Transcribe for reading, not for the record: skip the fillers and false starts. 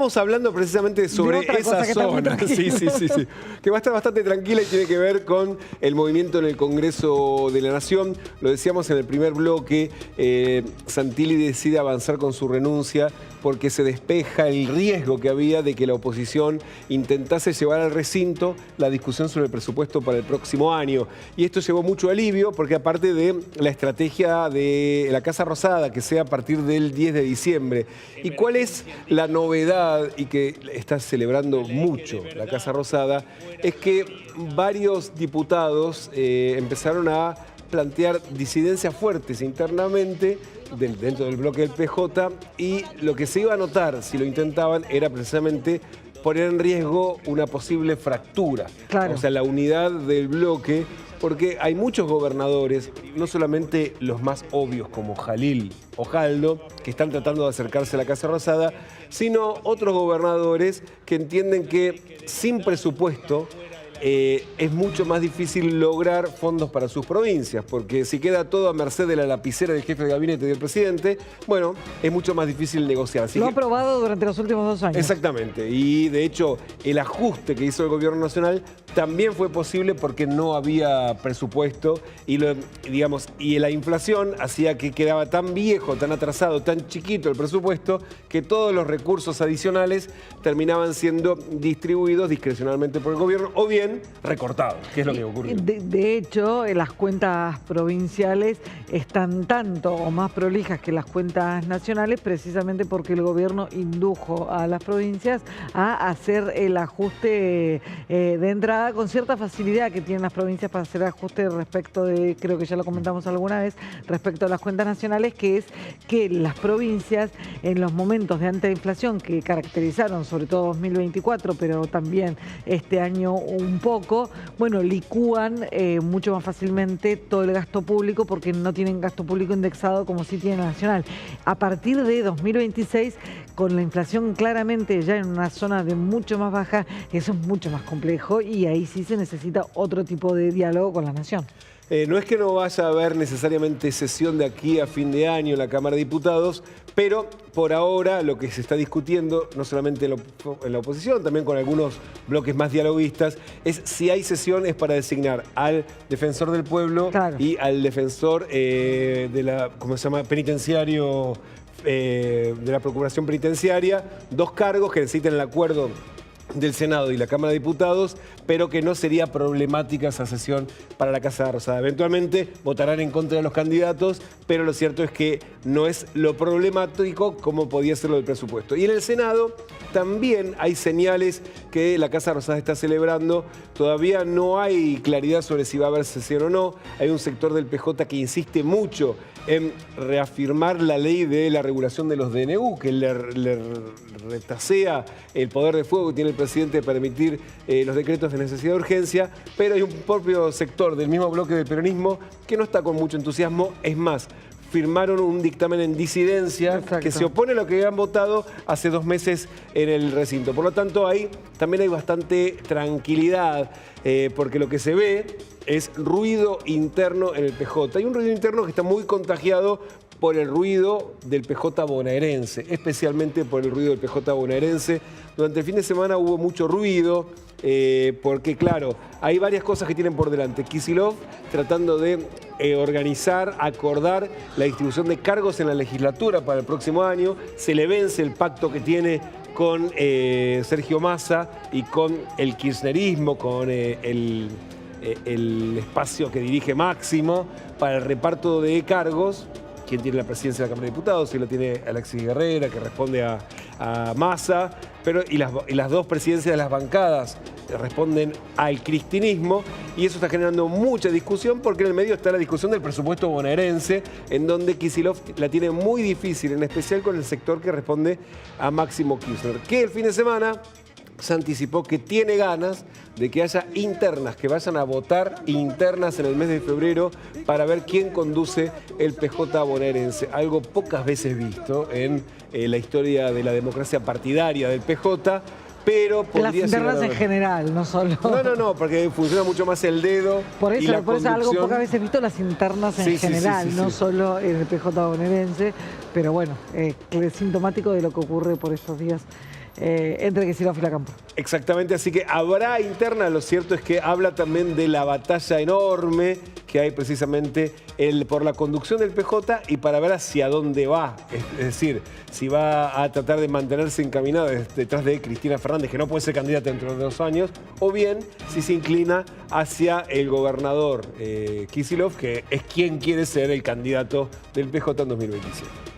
Estamos hablando precisamente sobre esa zona, sí, que va a estar bastante tranquila y tiene que ver con el movimiento en el Congreso de la Nación. Lo decíamos en el primer bloque, Santilli decide avanzar con su renuncia porque se despeja el riesgo que había de que la oposición intentase llevar al recinto la discusión sobre el presupuesto para el próximo año. Y esto llevó mucho alivio porque aparte de la estrategia de la Casa Rosada, que sea a partir del 10 de diciembre. ¿Y cuál es la novedad? Y que está celebrando mucho la Casa Rosada, es que varios diputados empezaron a plantear disidencias fuertes internamente dentro del bloque del PJ, y lo que se iba a notar si lo intentaban era precisamente poner en riesgo una posible fractura, o sea, la unidad del bloque, porque hay muchos gobernadores, no solamente los más obvios como Jalil o Jaldo, que están tratando de acercarse a la Casa Rosada, sino otros gobernadores que entienden que sin presupuesto es mucho más difícil lograr fondos para sus provincias, porque si queda todo a merced de la lapicera del jefe de gabinete y del presidente, bueno, es mucho más difícil negociar. Así lo ha aprobado durante los últimos 2 años. Exactamente, y de hecho el ajuste que hizo el gobierno nacional también fue posible porque no había presupuesto y la inflación hacía que quedaba tan viejo, tan atrasado, tan chiquito el presupuesto que todos los recursos adicionales terminaban siendo distribuidos discrecionalmente por el gobierno o bien recortados, que es lo que ocurrió. De hecho, las cuentas provinciales están tanto o más prolijas que las cuentas nacionales precisamente porque el gobierno indujo a las provincias a hacer el ajuste de entrada con cierta facilidad que tienen las provincias para hacer ajuste respecto de, creo que ya lo comentamos alguna vez, respecto a las cuentas nacionales, que es que las provincias en los momentos de alta inflación que caracterizaron sobre todo 2024, pero también este año un poco, bueno, licúan mucho más fácilmente todo el gasto público porque no tienen gasto público indexado como sí tiene la nacional. A partir de 2026, con la inflación claramente ya en una zona de mucho más baja, eso es mucho más complejo y ahí sí se necesita otro tipo de diálogo con la nación. No es que no vaya a haber necesariamente sesión de aquí a fin de año en la Cámara de Diputados, pero por ahora lo que se está discutiendo, no solamente en la oposición, también con algunos bloques más dialoguistas, es si hay sesiones para designar al defensor del pueblo y al defensor ¿cómo se llama? Penitenciario, de la Procuración Penitenciaria, 2 cargos que necesitan el acuerdo del Senado y la Cámara de Diputados, pero que no sería problemática esa sesión para la Casa Rosada. Eventualmente votarán en contra de los candidatos, pero lo cierto es que no es lo problemático como podía ser lo del presupuesto. Y en el Senado también hay señales que la Casa Rosada está celebrando. Todavía no hay claridad sobre si va a haber sesión o no. Hay un sector del PJ que insiste mucho en reafirmar la ley de la regulación de los DNU, que le retasea el poder de fuego que tiene el presidente de permitir los decretos de necesidad de urgencia, pero hay un propio sector del mismo bloque del peronismo que no está con mucho entusiasmo. Es más, firmaron un dictamen en disidencia que se opone a lo que habían votado hace 2 meses en el recinto. Por lo tanto, ahí también hay bastante tranquilidad, porque lo que se ve es ruido interno en el PJ. Hay un ruido interno que está muy contagiado por el ruido del PJ bonaerense, especialmente por el ruido del PJ bonaerense. Durante el fin de semana hubo mucho ruido, porque claro, hay varias cosas que tienen por delante. Kicillof tratando de organizar, acordar la distribución de cargos en la legislatura para el próximo año. Se le vence el pacto que tiene con Sergio Massa y con el kirchnerismo, con el espacio que dirige Máximo para el reparto de cargos. ¿Quién tiene la presidencia de la Cámara de Diputados? Si la tiene Alexis Guerrera, que responde a Massa, y las 2 presidencias de las bancadas responden al cristinismo, y eso está generando mucha discusión porque en el medio está la discusión del presupuesto bonaerense, en donde Kicillof la tiene muy difícil, en especial con el sector que responde a Máximo Kirchner, que el fin de semana se anticipó que tiene ganas de que haya internas, que vayan a votar internas en el mes de febrero para ver quién conduce el PJ bonaerense. Algo pocas veces visto en la historia de la democracia partidaria del PJ, pero podría las internas en general, no solo. No, porque funciona mucho más el dedo. Por eso, y la por eso algo pocas veces visto las internas en general, no solo en el PJ bonaerense, pero bueno, es sintomático de lo que ocurre por estos días entre Kicillof y la Cámpora. Exactamente, así que habrá interna. Lo cierto es que habla también de la batalla enorme que hay precisamente por la conducción del PJ y para ver hacia dónde va. Es decir, si va a tratar de mantenerse encaminada detrás de Cristina Fernández, que no puede ser candidata dentro de 2 años, o bien si se inclina hacia el gobernador Kicillof, que es quien quiere ser el candidato del PJ en 2027.